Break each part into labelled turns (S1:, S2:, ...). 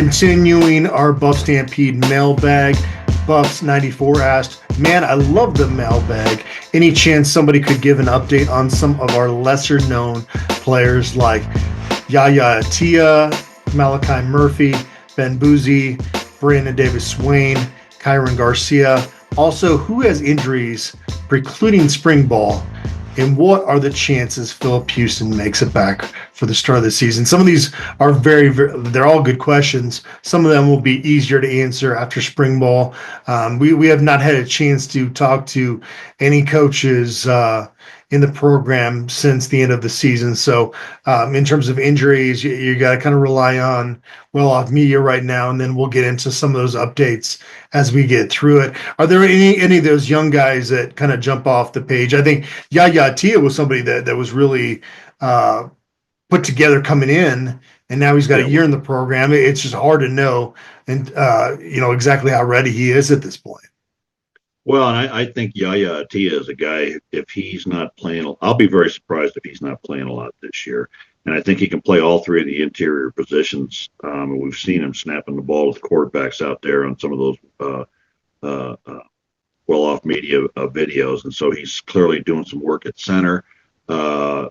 S1: Continuing our Buff Stampede mailbag, Buffs94 asked, man, I love the mailbag. Any chance somebody could give an update on some of our lesser-known players like Yaya Atia, Malachi Murphy, Ben Boozy, Brandon Davis-Swain, Kyron Garcia? Also, who has injuries precluding spring ball? And what are the chances Philip Houston makes it back for the start of the season? Some of these are they're all good questions. Some of them will be easier to answer after spring ball. We have not had a chance to talk to any coaches in the program since the end of the season. So in terms of injuries, you got to kind of rely on well-off media right now, and then we'll get into some of those updates as we get through it. Are there any of those young guys that kind of jump off the page? I think Yaya Atia was somebody that was really put together coming in, and now he's got a year in the program. It's just hard to know and exactly how ready he is at this point.
S2: Well, and I think Yaya Atia is a guy, if he's not playing, I'll be very surprised if he's not playing a lot this year. And I think he can play all three of the interior positions. We've seen him snapping the ball with quarterbacks out there on some of those well-off media videos. And so he's clearly doing some work at center. I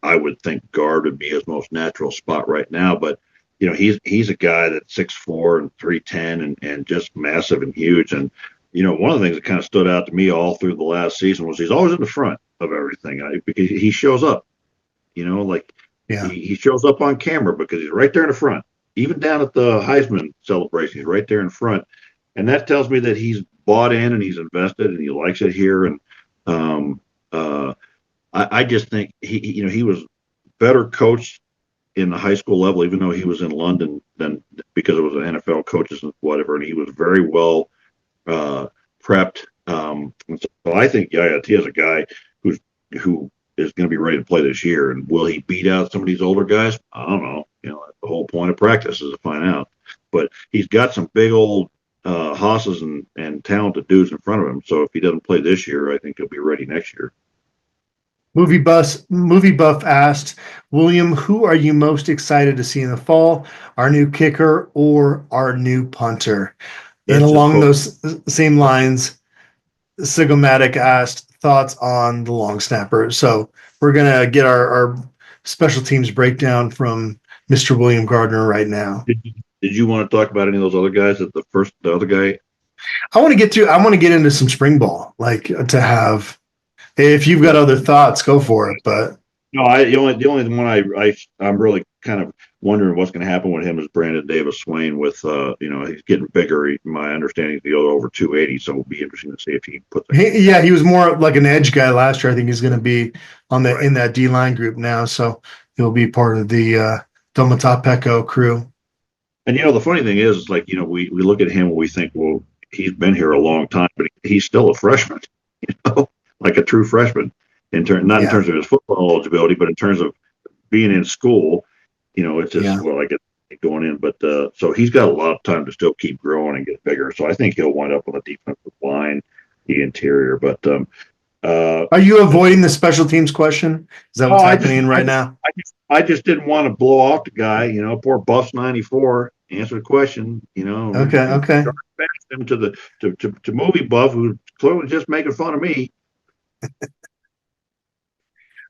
S2: would think guard would be his most natural spot right now. But, he's a guy that's 6'4" and 310 and just massive and huge. And, one of the things that kind of stood out to me all through the last season was he's always in the front of everything because he shows up, he shows up on camera because he's right there in the front, even down at the Heisman celebration, he's right there in front. And that tells me that he's bought in and he's invested and he likes it here. And I just think he was better coached in the high school level, even though he was in London than because it was an NFL coaches and whatever. And he was very well prepped. And so I think Yaya Atia is a guy who is going to be ready to play this year. And will he beat out some of these older guys? I don't know. That's the whole point of practice is to find out. But he's got some big old hosses and talented dudes in front of him. So if he doesn't play this year, I think he'll be ready next year.
S1: Movie Buff asked, William, who are you most excited to see in the fall? Our new kicker or our new punter? And along those same lines, Sigomatic asked thoughts on the long snapper. So we're going to get our special teams breakdown from Mr. William Gardner right now.
S2: Did you want to talk about any of those other guys? The other guy?
S1: I want to get into some spring ball, to have. If you've got other thoughts, go for it. But
S2: no, the only one I'm really kind of wondering what's going to happen with him is Brandon Davis-Swain. With he's getting bigger. My understanding is he'll go over 280, so it'll be interesting to see if he puts.
S1: He was more like an edge guy last year. I think he's going to be in that D line group now, so he'll be part of the Domatopeko crew.
S2: And the funny thing is we look at him and we think, well, he's been here a long time, but he's still a freshman, like a true freshman in terms of his football eligibility, but in terms of being in school, it's just going in. But so he's got a lot of time to still keep growing and get bigger. So I think he'll wind up on the defensive line, the interior. But
S1: are you avoiding the special teams question? Is that what's happening right now?
S2: I just didn't want to blow off the guy. Poor Buffs94. Answer the question.
S1: Okay.
S2: Him to Movie Buff, who's clearly just making fun of me.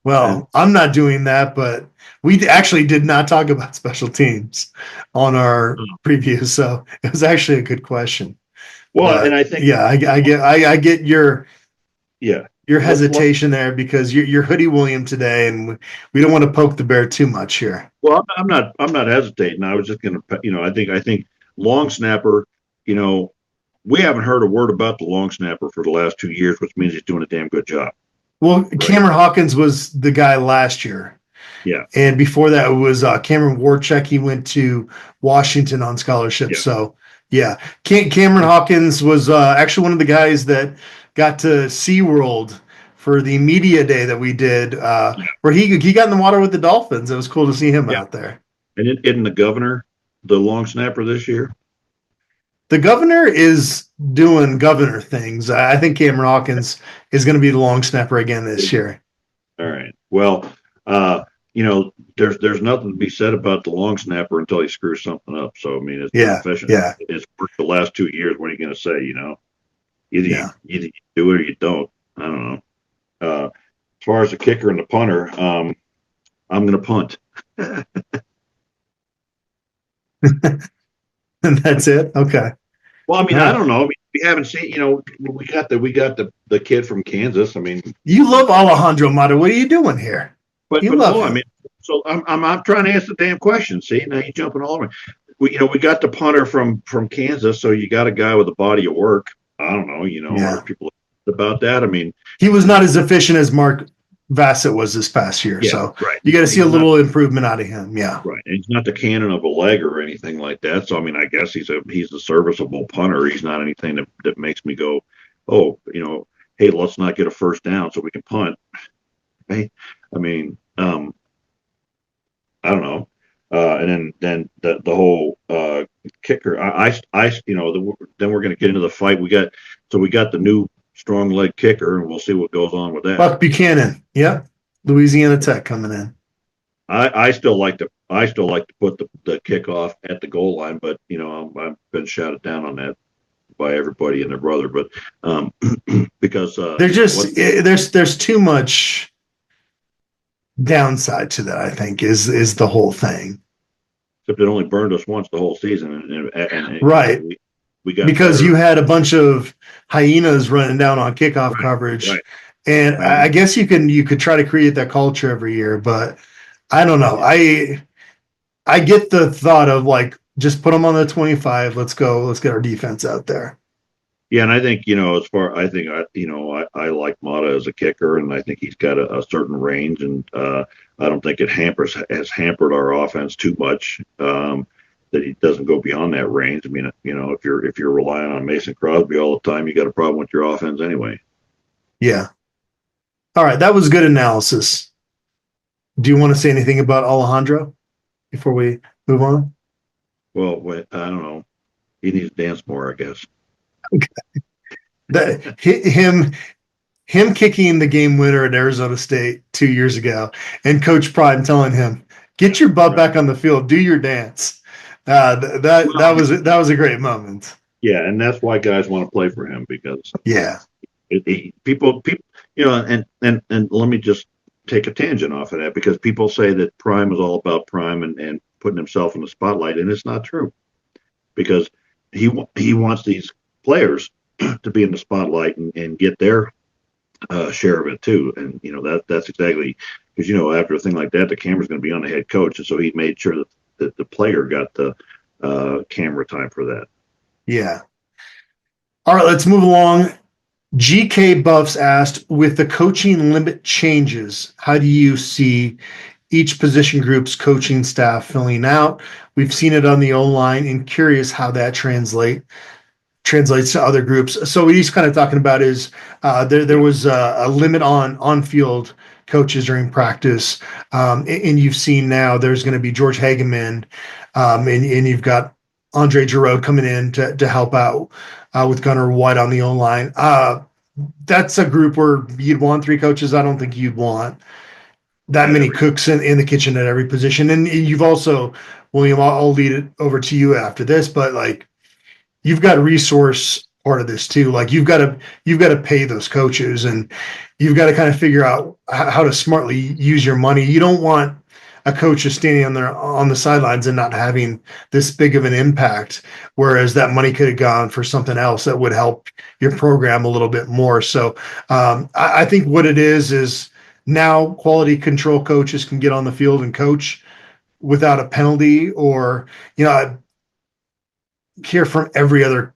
S1: Well, I'm not doing that, but we actually did not talk about special teams on our preview, so it was actually a good question.
S2: Well, and I think
S1: I get your hesitation there because you're Hoodie William today, and we don't want to poke the bear too much here.
S2: Well, I'm not hesitating. I was just going to, I think long snapper. We haven't heard a word about the long snapper for the last 2 years, which means he's doing a damn good job.
S1: Well, Cameron Hawkins was the guy last year.
S2: Yeah.
S1: And before that, it was Cameron Warchek. He went to Washington on scholarship. Yeah. So, yeah. Cameron Hawkins was actually one of the guys that got to SeaWorld for the media day that we did, where he got in the water with the dolphins. It was cool to see him out there.
S2: And isn't the governor the long snapper this year?
S1: The governor is doing governor things. I think Cameron Hawkins is going to be the long snapper again this year.
S2: All right. Well, there's nothing to be said about the long snapper until he screws something up. So I mean, it's been
S1: Yeah,
S2: efficient.
S1: yeah,
S2: It's worked the last 2 years. What are you going to say?
S1: yeah.
S2: Either you do it or you don't. I don't know. As far as the kicker and the punter, I'm going to punt.
S1: And that's it. Okay.
S2: Well, I mean,
S1: All
S2: I
S1: right.
S2: don't know. I mean, we haven't seen. We got the kid from Kansas. I mean,
S1: You love Alejandro Mata. What are you doing here? You
S2: but
S1: love
S2: no, I
S1: him.
S2: mean, so I'm trying to ask the damn question. See, now you're jumping all over me. We got the punter from Kansas, so you got a guy with a body of work. I don't know. Are
S1: Yeah.
S2: people about that? I mean,
S1: He was not as efficient as Mark Vassett was this past year.
S2: yeah,
S1: So
S2: right.
S1: you got to see a
S2: He's not
S1: little improvement out of him. Yeah.
S2: right. And he's not the cannon of a leg or anything like that. So I mean, I guess he's a serviceable punter. He's not anything that makes me go, oh, hey, let's not get a first down so we can punt. Hey, I mean, I don't know. And then the whole kicker. Then we're going to get into the fight. We got the new strong leg kicker, and we'll see what goes on with that.
S1: Buck Buchanan. Yep. Louisiana Tech coming in.
S2: I still like to put the kickoff at the goal line, but I've been shouted down on that by everybody and their brother. But because
S1: there's too much downside to that. I think is the whole thing.
S2: Except it only burned us once the whole season, and
S1: right.
S2: We got
S1: because
S2: better.
S1: You had a bunch of hyenas running down on kickoff coverage,
S2: right.
S1: And I guess you could try to create that culture every year, but I don't know. I get the thought of like just put them on the 25. Let's go. Let's get our defense out there.
S2: Yeah, and I think I like Mata as a kicker, and I think he's got a certain range, and I don't think it has hampered our offense too much. That he doesn't go beyond that range. I mean, if you're relying on Mason Crosby all the time, you got a problem with your offense anyway.
S1: Yeah. All right, that was good analysis. Do you want to say anything about Alejandro before we move on?
S2: Well, I don't know. He needs to dance more, I guess.
S1: Okay. Him kicking the game winner at Arizona State 2 years ago, and Coach Prime telling him, "Get your butt back on the field, do your dance." That was a great moment.
S2: Yeah, and that's why guys want to play for him because people and let me just take a tangent off of that because people say that Prime is all about Prime and putting himself in the spotlight, and it's not true because he wants these players to be in the spotlight and get their share of it too, and that's exactly because after a thing like that, the camera's going to be on the head coach, and so he made sure that the player got the camera time for that.
S1: Yeah. All right, let's move along. GK Buffs asked, with the coaching limit changes, how do you see each position group's coaching staff filling out? We've seen it on the O-line and curious how that translates to other groups. So what he's kind of talking about is there was a limit on field coaches during practice. And you've seen now there's going to be George Hageman and you've got Andre Giroux coming in to help out with Gunnar White on the O-line. That's a group where you'd want 3 coaches. I don't think you'd want that many cooks in the kitchen at every position. And you've also, William, I'll lead it over to you after this, but like you've got a resource part of this too. Like you've got to pay those coaches and you've got to kind of figure out how to smartly use your money. You don't want a coach just standing on the sidelines and not having this big of an impact, whereas that money could have gone for something else that would help your program a little bit more. So I think what it is now quality control coaches can get on the field and coach without a penalty, or I hear from every other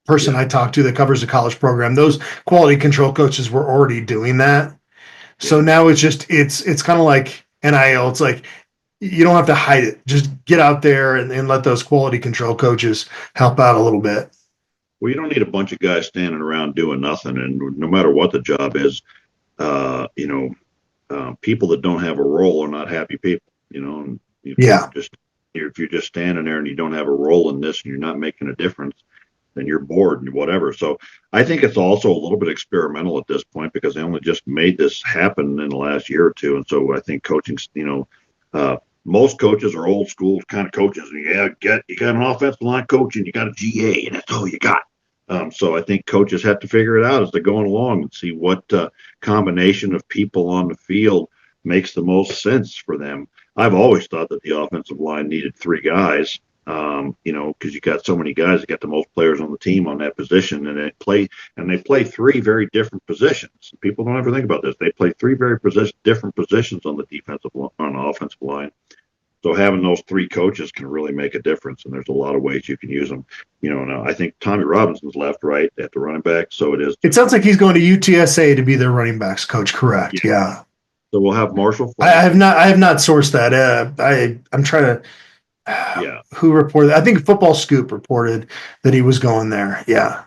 S1: person I talk to that covers a college program, those quality control coaches were already doing that. So now it's kind of like NIL. It's like you don't have to hide it. Just get out there and let those quality control coaches help out a little bit.
S2: Well, you don't need a bunch of guys standing around doing nothing. And no matter what the job is, people that don't have a role are not happy people. If you're just standing there and you don't have a role in this and you're not making a difference, and you're bored and whatever. So I think it's also a little bit experimental at this point because they only just made this happen in the last year or two. And so I think coaching, most coaches are old school kind of coaches. And you got an offensive line coach and you got a GA and that's all you got. So I think coaches have to figure it out as they're going along and see what combination of people on the field makes the most sense for them. I've always thought that the offensive line needed 3 guys, because you got so many guys that got the most players on the team on that position, and they play 3 very different positions. People don't ever think about this. They play 3 very different positions on the offensive line. So having those 3 coaches can really make a difference, and there's a lot of ways you can use them. Now I think Tommy Robinson's left, right, at the running back. So it is.
S1: It sounds like he's going to UTSA to be their running backs coach. Correct? Yeah.
S2: So we'll have Marshall.
S1: I have not sourced that. I'm trying to. Who reported? I think Football Scoop reported that he was going there. Yeah.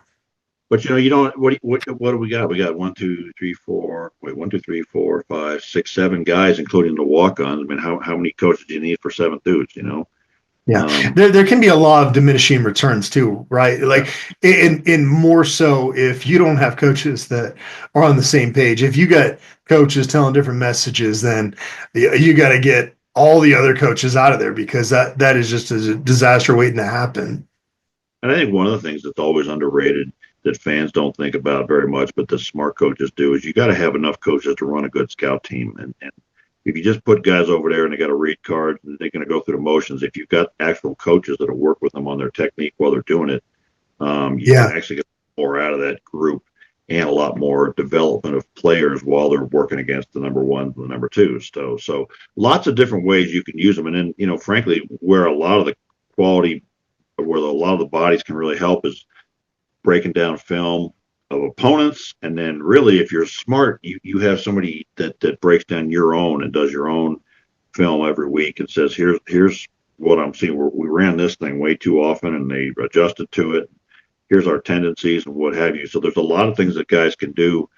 S2: But you don't. What do we got? We got 1, 2, 3, 4. Wait, 1, 2, 3, 4, 5, 6, 7 guys, including the walk-ons. I mean, how many coaches do you need for 7 dudes?
S1: Yeah, there can be a law of diminishing returns too, right? Like in more so if you don't have coaches that are on the same page. If you got coaches telling different messages, then you got to get all the other coaches out of there because that is just a disaster waiting to happen.
S2: And I think one of the things that's always underrated that fans don't think about very much, but the smart coaches do, is you got to have enough coaches to run a good scout team. And if you just put guys over there and they got to read cards and they're going to go through the motions, if you've got actual coaches that'll work with them on their technique while they're doing it, you can actually get more out of that group and a lot more development of players while they're working against the number 1 and the number 2s. So lots of different ways you can use them. And then, frankly, where a lot of the bodies can really help is breaking down film of opponents, and then really if you're smart, you have somebody that breaks down your own and does your own film every week and says here's what I'm seeing. We ran this thing way too often and they adjusted to it. Here's our tendencies and what have you. So there's a lot of things that guys can do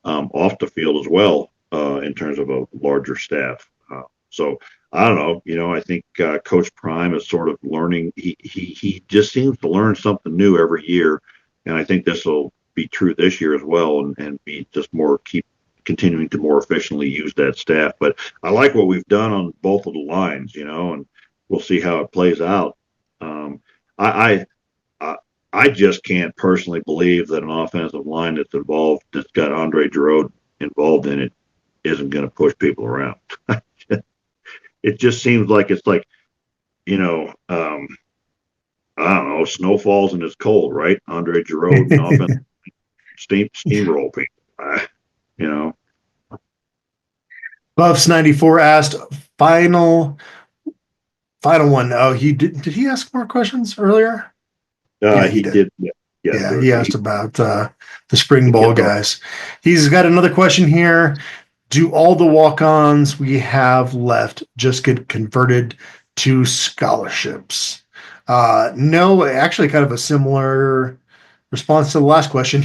S2: off the field as well in terms of a larger staff. So I don't know. I think Coach Prime is sort of learning. He just seems to learn something new every year, and I think this will be true this year as well, and be just keep continuing to more efficiently use that staff. But I like what we've done on both of the lines, and we'll see how it plays out. I just can't personally believe that an offensive line that's got Andre Giroux involved in it, isn't going to push people around. It just seems like it's like, I don't know, snow falls and it's cold, right? Andre Giroux and offense steamroll people,
S1: Buffs 94 asked final one. Oh, did he ask more questions earlier?
S2: He did. Yeah,
S1: he asked about the spring ball guys. He's got another question here. Do all the walk-ons we have left just get converted to scholarships? No, actually kind of a similar response to the last question.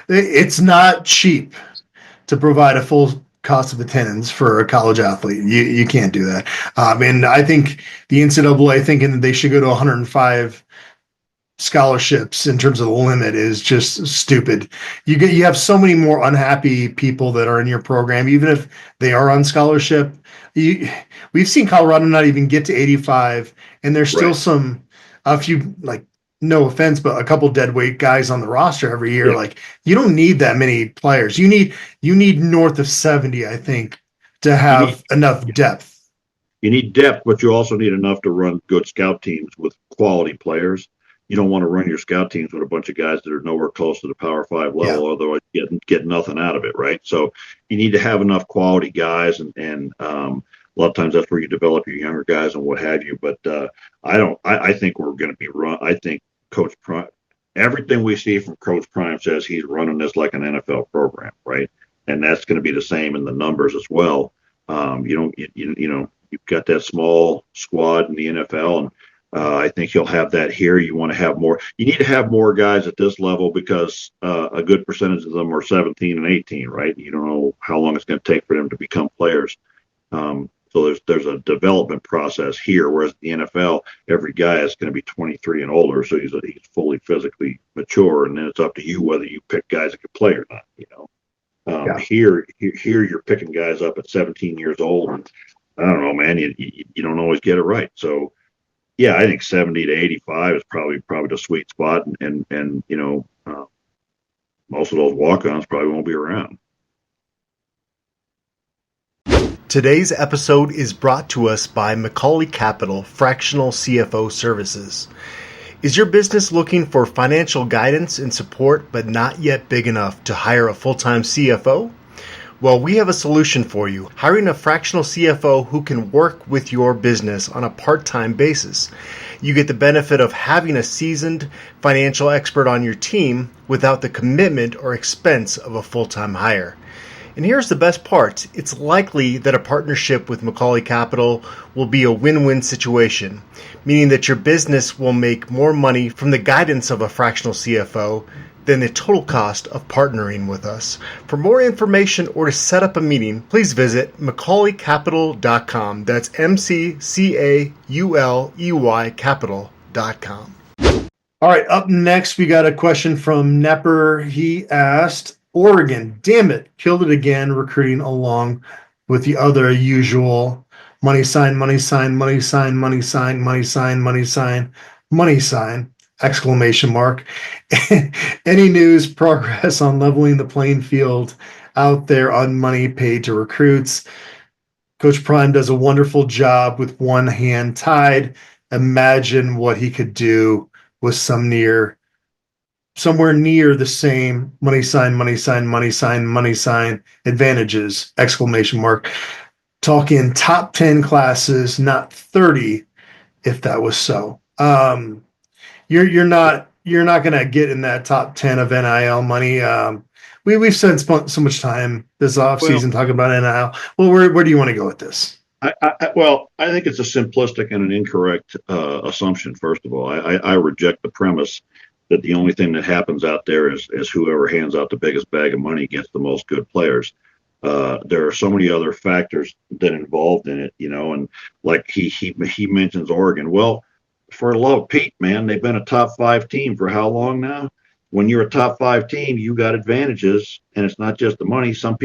S1: It's not cheap to provide a full cost of attendance for a college athlete. You can't do that. And I think the NCAA thinking that they should go to 105 scholarships in terms of the limit is just stupid. You have so many more unhappy people that are in your program, even if they are on scholarship. We've seen Colorado not even get to 85, and there's still a few, like, no offense, but a couple dead weight guys on the roster every year. Yeah. Like, you don't need that many players. You need north of 70, I think, to have enough depth.
S2: You need depth, but you also need enough to run good scout teams with quality players. You don't want to run your scout teams with a bunch of guys that are nowhere close to the Power 5 level, otherwise you get nothing out of it, right? So you need to have enough quality guys, and a lot of times that's where you develop your younger guys and what have you. But I think we're going to be run. I think Coach Prime, everything we see from Coach Prime says he's running this like an NFL program, right? And that's going to be the same in the numbers as well. You've got that small squad in the NFL, and I think you'll have that here. You want to have more. You need to have more guys at this level because a good percentage of them are 17 and 18, right? You don't know how long it's going to take for them to become players. So there's a development process here, whereas the NFL, every guy is going to be 23 and older, so he's fully physically mature, and then it's up to you whether you pick guys that can play or not. Here you're picking guys up at 17 years old, and I don't know, man, you don't always get it right. So yeah, I think 70 to 85 is probably the sweet spot, and most of those walk-ons probably won't be around.
S1: Today's episode is brought to us by Macaulay Capital Fractional CFO Services. Is your business looking for financial guidance and support, but not yet big enough to hire a full-time CFO? Well, we have a solution for you. Hiring a fractional CFO who can work with your business on a part-time basis. You get the benefit of having a seasoned financial expert on your team without the commitment or expense of a full-time hire. And here's the best part. It's likely that a partnership with Macaulay Capital will be a win-win situation, meaning that your business will make more money from the guidance of a fractional CFO than the total cost of partnering with us. For more information or to set up a meeting, please visit MacaulayCapital.com. That's MCCAULEY Capital.com. All right, up next, we got a question from Nepper. He asked, Oregon, damn it, killed it again, recruiting along with the other usual money sign, money sign, money sign, money sign, money sign, money sign, money sign, exclamation mark. Any news, progress on leveling the playing field out there on money paid to recruits? Coach Prime does a wonderful job with one hand tied. Imagine what he could do with somewhere near the same money sign, money sign, money sign, money sign advantages, exclamation mark. Talking top 10 classes, not 30, if that was so. You're not going to get in that top 10 of NIL money. We've spent so much time this offseason talking about NIL. Well, where do you want to go with this?
S2: I think it's a simplistic and an incorrect assumption. First of all, I reject the premise that the only thing that happens out there is whoever hands out the biggest bag of money gets the most good players. There are so many other factors that involved in it, and like he mentions Oregon. Well, for the love of Pete, man, they've been a top 5 team for how long now? When you're a top 5 team, you got advantages, and it's not just the money. A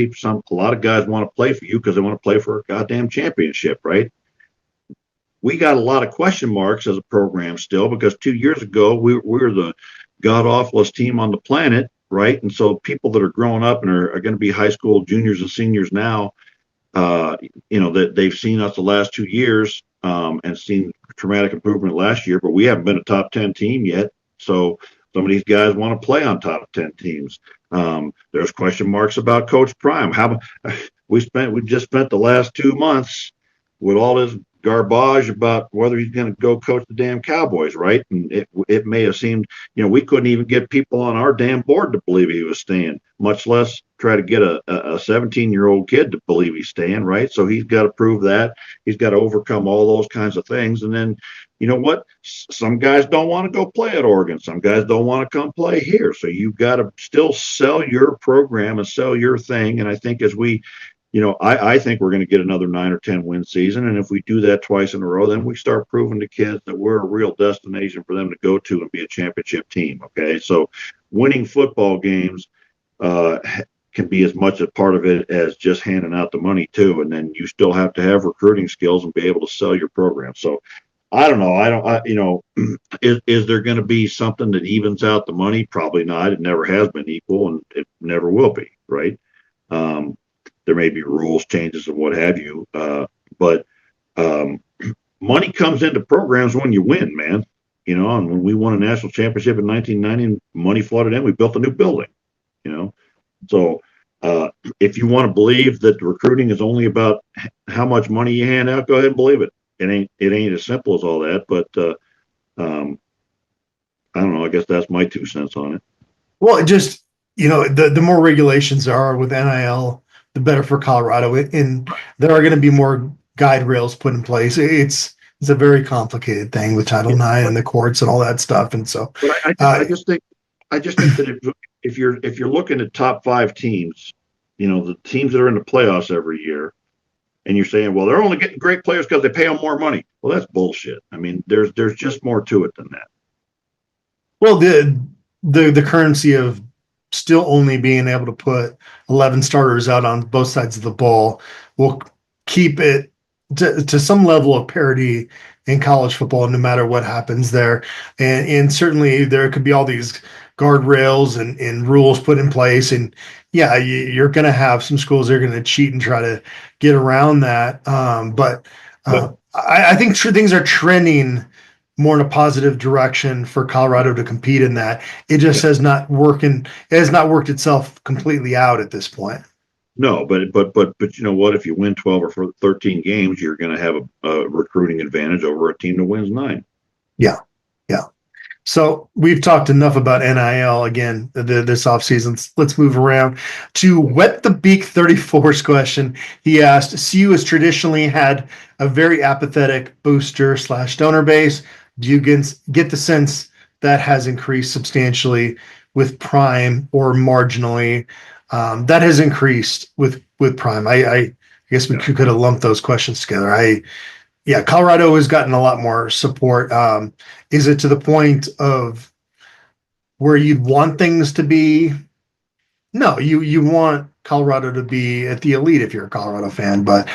S2: lot of guys want to play for you because they want to play for a goddamn championship, right? We got a lot of question marks as a program still because 2 years ago we were the god-awfulest team on the planet, right? And so people that are growing up and are going to be high school juniors and seniors now, that they've seen us the last 2 years and seen dramatic improvement last year, but we haven't been a top 10 team yet. So some of these guys want to play on top 10 teams. There's question marks about Coach Prime. We just spent the last 2 months with all this garbage about whether he's going to go coach the damn Cowboys, right? And it may have seemed, we couldn't even get people on our damn board to believe he was staying, much less try to get a 17-year-old kid to believe he's staying, right? So he's got to prove that. He's got to overcome all those kinds of things. And then, you know what? Some guys don't want to go play at Oregon. Some guys don't want to come play here. So you've got to still sell your program and sell your thing. And I think as we I think we're going to get another 9 or 10 win season. And if we do that twice in a row, then we start proving to kids that we're a real destination for them to go to and be a championship team. Okay. So winning football games can be as much a part of it as just handing out the money too. And then you still have to have recruiting skills and be able to sell your program. So I don't know. Is there going to be something that evens out the money? Probably not. It never has been equal and it never will be. Right. There may be rules changes and what have you, but money comes into programs when you win, man. And when we won a national championship in 1990, money flooded in. We built a new building. So if you want to believe that recruiting is only about how much money you hand out, go ahead and believe it. It ain't as simple as all that, but I don't know. I guess that's my 2 cents on it.
S1: Well, it just the more regulations there are with NIL, the better for Colorado. And there are going to be more guide rails put in place. It's a very complicated thing with Title IX and the courts and all that stuff. And so,
S2: but I just think that if you're looking at top 5 teams, the teams that are in the playoffs every year, and you're saying, well, they're only getting great players because they pay them more money. Well, that's bullshit. I mean, there's just more to it than that.
S1: Well, the currency of still only being able to put 11 starters out on both sides of the ball will keep it to some level of parity in college football, no matter what happens there. And certainly there could be all these guardrails and rules put in place. And yeah, you're going to have some schools that are going to cheat and try to get around that. But I think things are trending more in a positive direction for Colorado to compete in that. It just has not worked itself completely out at this point.
S2: No, but you know what? If you win 12 or 13 games, you're going to have a recruiting advantage over a team that wins 9.
S1: Yeah. So we've talked enough about NIL again this offseason. Let's move around to Wet the Beak 34's question. He asked, CU has traditionally had a very apathetic booster/donor base. Do you get the sense that has increased substantially with Prime or marginally? That has increased with Prime. I guess we could have lumped those questions together. Colorado has gotten a lot more support. Is it to the point of where you'd want things to be? No, you want Colorado to be at the elite if you're a Colorado fan. But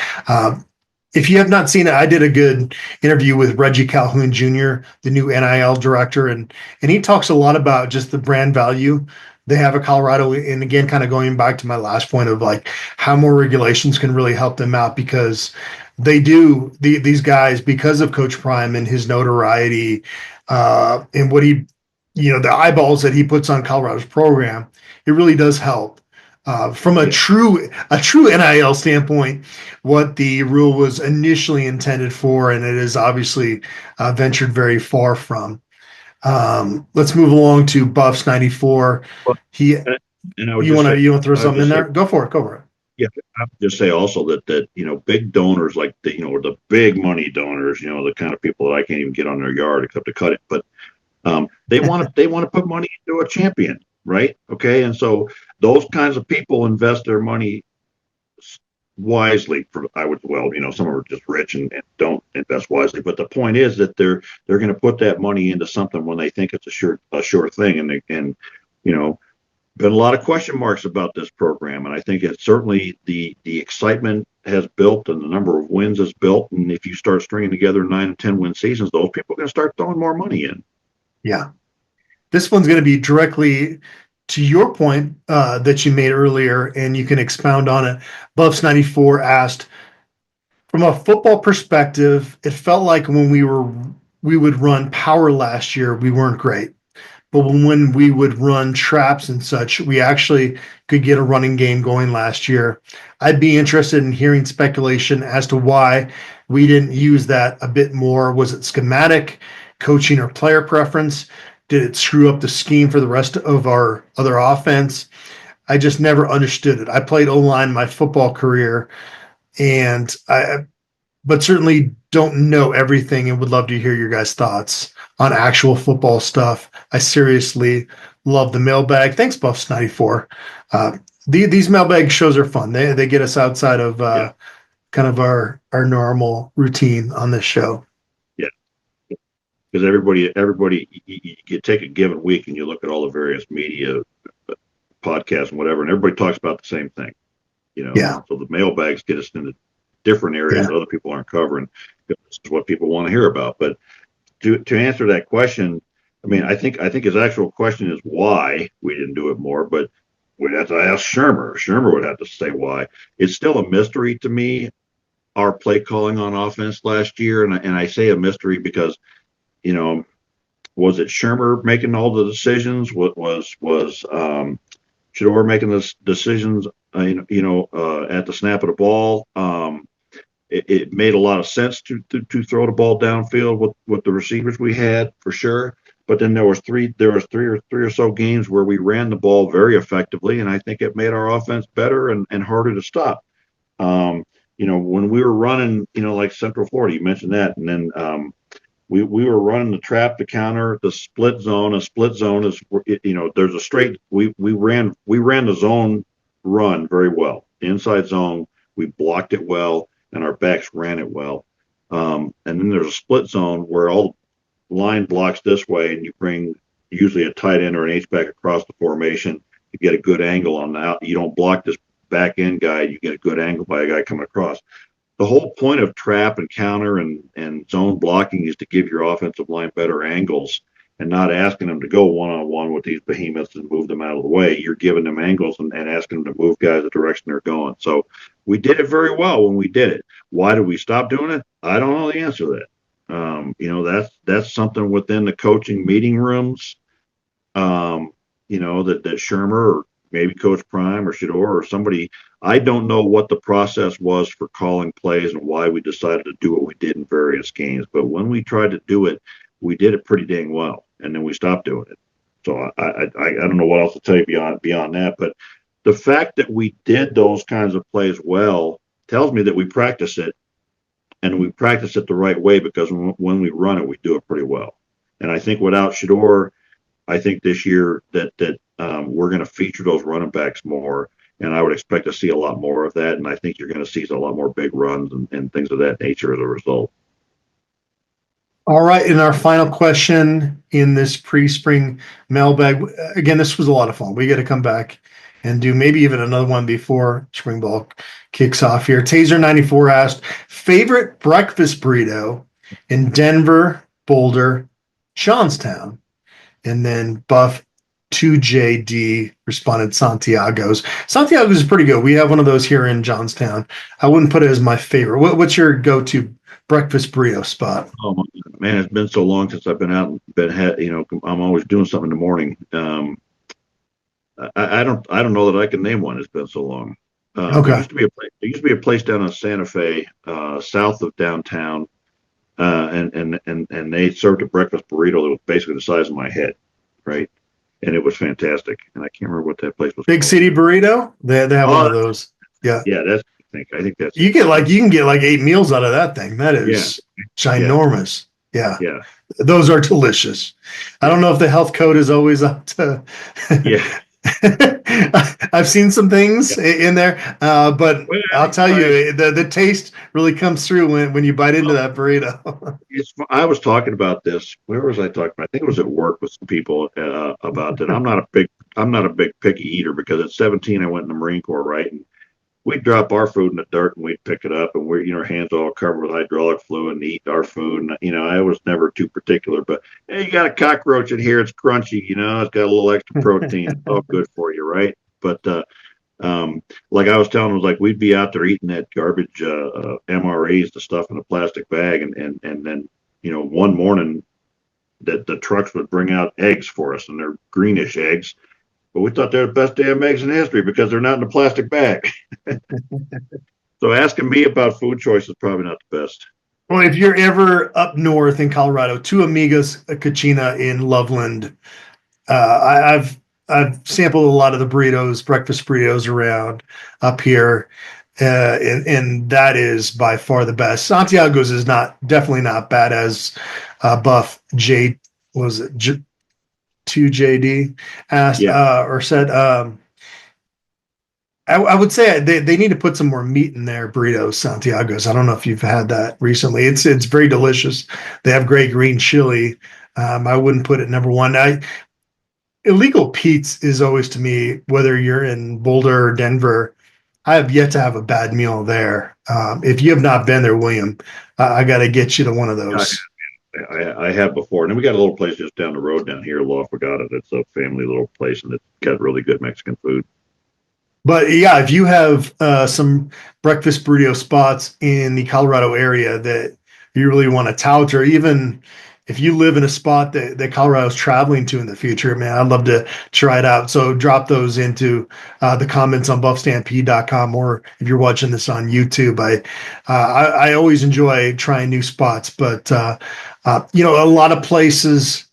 S1: if you have not seen it, I did a good interview with Reggie Calhoun Jr., the new NIL director, and he talks a lot about just the brand value they have at Colorado. And again, kind of going back to my last point of like how more regulations can really help them out, because they do these guys, because of Coach Prime and his notoriety and what he, the eyeballs that he puts on Colorado's program, it really does help. From a true NIL standpoint, what the rule was initially intended for, and it is obviously ventured very far from. Let's move along to Buffs 94. You want to throw something in there? Go for it.
S2: Yeah, I would just say also that big donors like the big money donors, the kind of people that I can't even get on their yard except to cut it, but they want to put money into a champion, right? Okay, and so those kinds of people invest their money wisely. Some are just rich and don't invest wisely. But the point is that they're going to put that money into something when they think it's a sure thing, and been a lot of question marks about this program, and I think it's certainly the excitement has built and the number of wins is built. And if you start stringing together 9 and 10 win seasons, those people are going to start throwing more money in.
S1: Yeah, this one's going to be directly to your point that you made earlier, and you can expound on it. Buffs 94 asked, from a football perspective, it felt like when we would run power last year, we weren't great. But when we would run traps and such, we actually could get a running game going last year. I'd be interested in hearing speculation as to why we didn't use that a bit more. Was it schematic, coaching, or player preference? Did it screw up the scheme for the rest of our other offense? I just never understood it. I played O-line my football career, but certainly don't know everything, and would love to hear your guys' thoughts on actual football stuff. I seriously love the mailbag. Thanks, Buffs 94. These mailbag shows are fun. They get us outside of kind of our normal routine on this show.
S2: Yeah, because everybody, you take a given week and you look at all the various media podcasts and whatever, and everybody talks about the same thing.
S1: Yeah.
S2: So the mailbags get us into different areas that other people aren't covering. This is what people want to hear about. But to answer that question, I mean, I think his actual question is why we didn't do it more, but we'd have to ask Shermer. Shermer would have to say why. It's still a mystery to me, our play calling on offense last year. And I say a mystery because, was it Shermer making all the decisions? What was Shador making the decisions, at the snap of the ball? It made a lot of sense to throw the ball downfield with the receivers we had, for sure. But then there was three or so games where we ran the ball very effectively, and I think it made our offense better and harder to stop. When we were running, like Central Florida, you mentioned that, and then we were running the trap, the counter, the split zone. A split zone is, there's a straight. We ran the zone run very well. The inside zone, we blocked it well. and our backs ran it well. And then there's a split zone where all the line blocks this way, and you bring usually a tight end or an H-back across the formation. You get a good angle on that. You don't block this back end guy. You get a good angle by a guy coming across. The whole point of trap and counter and zone blocking is to give your offensive line better angles and not asking them to go one-on-one with these behemoths and move them out of the way. You're giving them angles and asking them to move guys the direction they're going. So we did it very well when we did it. Why did we stop doing it? I don't know the answer to that. That's something within the coaching meeting rooms, that Shermer or maybe Coach Prime or Shador or somebody, I don't know what the process was for calling plays and why we decided to do what we did in various games. But when we tried to do it, we did it pretty dang well, and then we stopped doing it. So I don't know what else to tell you beyond that. But the fact that we did those kinds of plays well tells me that we practice it, and we practice it the right way, because when we run it, we do it pretty well. And I think without Shador, I think this year that we're going to feature those running backs more, and I would expect to see a lot more of that. And I think you're going to see a lot more big runs and things of that nature as a result.
S1: All right, and our final question in this pre-spring mailbag. Again, this was a lot of fun. We got to come back and do maybe even another one before spring ball kicks off here. Taser94 asked, favorite breakfast burrito in Denver, Boulder, Johnstown? And then Buff 2JD responded Santiago's. Santiago's is pretty good. We have one of those here in Johnstown. I wouldn't put it as my favorite. What's your go-to breakfast burrito spot?
S2: Oh man, it's been so long since I've been out and I'm always doing something in the morning. I don't know that I can name one. It's been so long.
S1: Okay.
S2: There used to be a place down in Santa Fe, south of downtown, and they served a breakfast burrito that was basically the size of my head, right? And it was fantastic. And I can't remember what that place was
S1: Big
S2: called.
S1: City Burrito. They have one of those. Yeah.
S2: Yeah, I think that's
S1: you can get like 8 meals out of that thing. That is ginormous. Yeah. Those are delicious. I don't know if the health code is always up to I've seen some things in there, but I'll tell you, the taste really comes through when you bite into that burrito.
S2: I was talking about this. Where was I talking about? I think it was at work with some people about that. I'm not a big picky eater, because at 17 I went in the Marine Corps, right? And we'd drop our food in the dirt and we'd pick it up, and we're, our hands all covered with hydraulic fluid and eat our food. And, I was never too particular, but hey, you got a cockroach in here. It's crunchy, it's got a little extra protein. It's all good for you, right? But, like I was telling them, like we'd be out there eating that garbage, MREs, the stuff in a plastic bag. And then, one morning that the trucks would bring out eggs for us, and they're greenish eggs. But we thought they're the best damn eggs in history because they're not in a plastic bag. So asking me about food choice is probably not the best.
S1: Well, if you're ever up north in Colorado, Two Amigas Cucina in Loveland, I've sampled a lot of the breakfast burritos around up here, and that is by far the best. Santiago's is definitely not bad, as Buff J was it 2JD asked or said. I would say they need to put some more meat in their burritos, Santiago's. I don't know if you've had that recently. It's very delicious. They have great green chili. I wouldn't put it number one. Illegal Pete's is always, to me, whether you're in Boulder or Denver, I have yet to have a bad meal there. If you have not been there, William, I got to get you to one of those.
S2: I have before. And then we got a little place just down the road down here, La Fogata. It's a family little place, and it's got really good Mexican food.
S1: But yeah, if you have some breakfast burrito spots in the Colorado area that you really want to tout, or even if you live in a spot that Colorado's traveling to in the future, man, I'd love to try it out. So drop those into the comments on BuffStampede.com, or if you're watching this on YouTube. I always enjoy trying new spots, but a lot of places,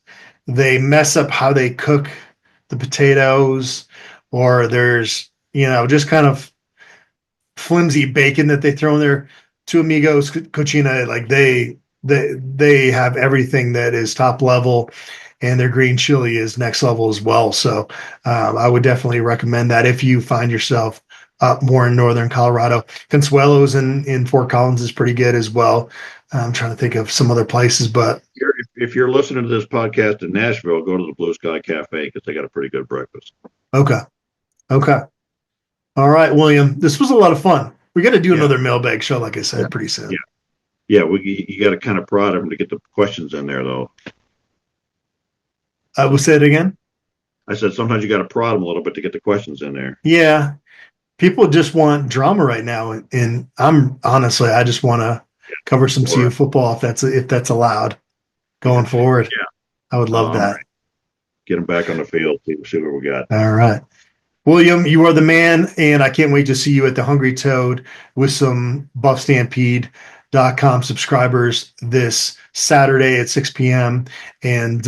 S1: they mess up how they cook the potatoes, or there's just kind of flimsy bacon that they throw in there. Two Amigos Cucina, like they have everything that is top level, and their green chili is next level as well. So I would definitely recommend that if you find yourself up more in northern Colorado. Consuelo's in Fort Collins is pretty good as well. I'm trying to think of some other places, but
S2: If you're listening to this podcast in Nashville, go to the Blue Sky Cafe because they got a pretty good breakfast.
S1: okay. All right, William, this was a lot of fun. We got to do another mailbag show, like I said, pretty soon.
S2: Yeah. You got to kind of prod them to get the questions in there, though.
S1: We'll say it again.
S2: I said sometimes you got to prod them a little bit to get the questions in there.
S1: Yeah, people just want drama right now, and I just want to cover some CU football if that's allowed going forward.
S2: Yeah,
S1: I would love that.
S2: Right. Get them back on the field. See what we got.
S1: All right. William, you are the man, and I can't wait to see you at the Hungry Toad with some BuffStampede.com subscribers this Saturday at 6 p.m. And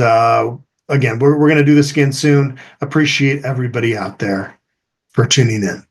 S1: again, we're going to do this again soon. Appreciate everybody out there for tuning in.